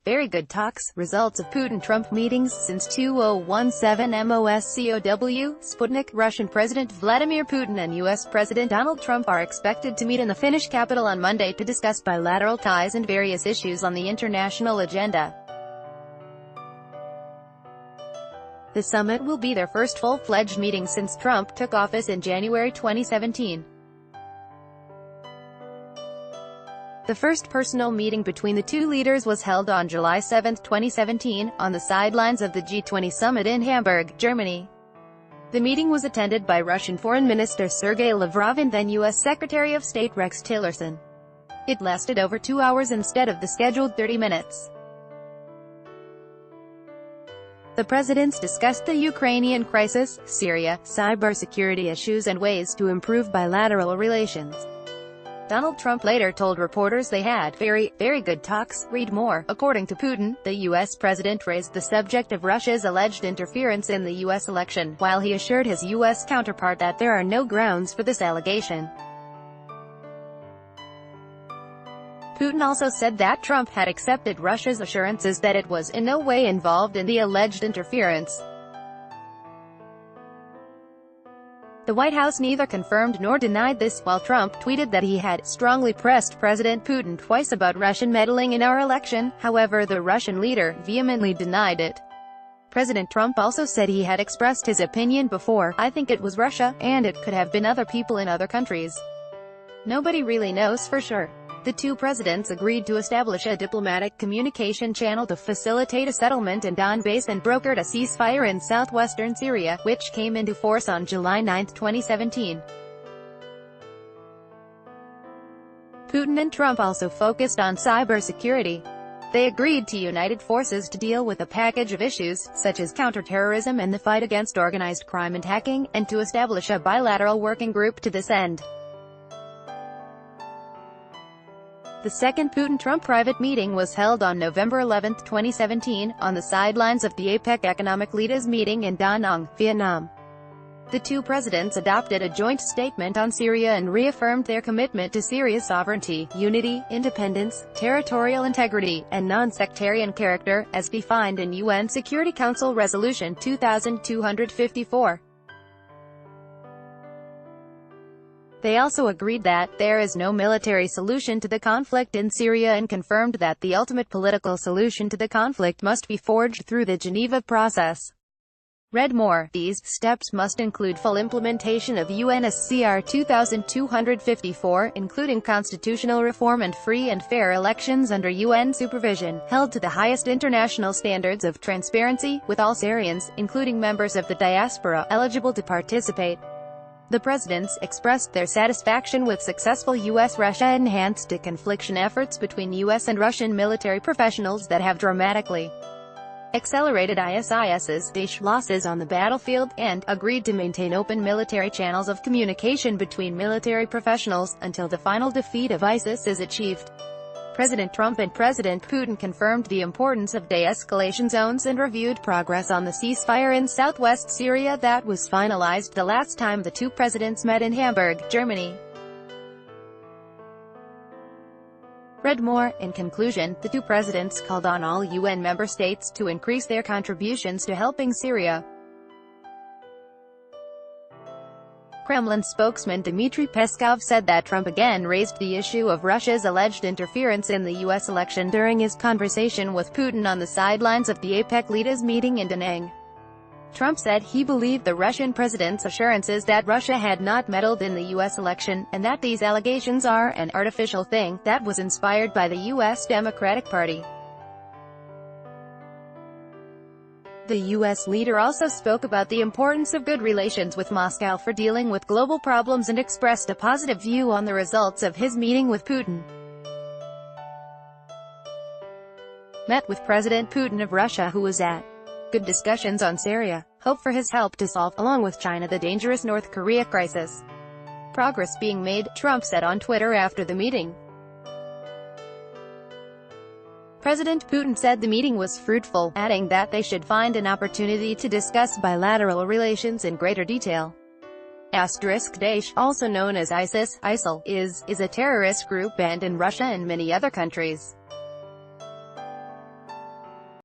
very good talks, results of Putin-Trump meetings since 2017 MOSCOW, Sputnik. Russian President Vladimir Putin and U.S. President Donald Trump are expected to meet in the Finnish capital on Monday to discuss bilateral ties and various issues on the international agenda. The summit will be their first full-fledged meeting since Trump took office in January 2017. The first personal meeting between the two leaders was held on July 7, 2017, on the sidelines of the G20 summit in Hamburg, Germany. The meeting was attended by Russian Foreign Minister Sergei Lavrov and then U.S. Secretary of State Rex Tillerson. It lasted over 2 hours instead of the scheduled 30 minutes. The presidents discussed the Ukrainian crisis, Syria, cybersecurity issues and ways to improve bilateral relations. Donald Trump later told reporters they had very good talks. Read more. According to Putin, the U.S. president raised the subject of Russia's alleged interference in the U.S. election, while he assured his U.S. counterpart that there are no grounds for this allegation. Putin also said that Trump had accepted Russia's assurances that it was in no way involved in the alleged interference. The White House neither confirmed nor denied this, while Trump tweeted that he had strongly pressed President Putin twice about Russian meddling in our election. However, the Russian leader vehemently denied it. President Trump also said he had expressed his opinion before. I think it was Russia, and it could have been other people in other countries. Nobody really knows for sure. The two presidents agreed to establish a diplomatic communication channel to facilitate a settlement in Donbass and brokered a ceasefire in southwestern Syria, which came into force on July 9, 2017. Putin and Trump also focused on cybersecurity. They agreed to united forces to deal with a package of issues, such as counterterrorism and the fight against organized crime and hacking, and to establish a bilateral working group to this end. The second Putin-Trump private meeting was held on November 11, 2017, on the sidelines of the APEC Economic Leaders meeting in Da Nang, Vietnam. The two presidents adopted a joint statement on Syria and reaffirmed their commitment to Syria's sovereignty, unity, independence, territorial integrity, and non-sectarian character, as defined in UN Security Council Resolution 2254. They also agreed that there is no military solution to the conflict in Syria and confirmed that the ultimate political solution to the conflict must be forged through the Geneva process. Read more. These steps must include full implementation of UNSCR 2254, including constitutional reform and free and fair elections under UN supervision, held to the highest international standards of transparency, with all Syrians, including members of the diaspora, eligible to participate. The presidents expressed their satisfaction with successful U.S.-Russia enhanced deconfliction efforts between U.S. and Russian military professionals that have dramatically accelerated ISIS's losses on the battlefield, and agreed to maintain open military channels of communication between military professionals, until the final defeat of ISIS is achieved. President Trump and President Putin confirmed the importance of de-escalation zones and reviewed progress on the ceasefire in southwest Syria that was finalized the last time the two presidents met in Hamburg, Germany. Read more. In conclusion, the two presidents called on all UN member states to increase their contributions to helping Syria. Kremlin spokesman Dmitry Peskov said that Trump again raised the issue of Russia's alleged interference in the U.S. election during his conversation with Putin on the sidelines of the APEC leaders meeting in Da Nang. Trump said he believed the Russian president's assurances that Russia had not meddled in the U.S. election, and that these allegations are an artificial thing that was inspired by the U.S. Democratic Party. The U.S. leader also spoke about the importance of good relations with Moscow for dealing with global problems and expressed a positive view on the results of his meeting with Putin. Met with President Putin of Russia, who was at good discussions on Syria. Hope for his help to solve, along with China, the dangerous North Korea crisis. Progress being made, Trump said on Twitter after the meeting. President Putin said the meeting was fruitful, adding that they should find an opportunity to discuss bilateral relations in greater detail. Daesh, also known as ISIL, is a terrorist group banned in Russia and many other countries.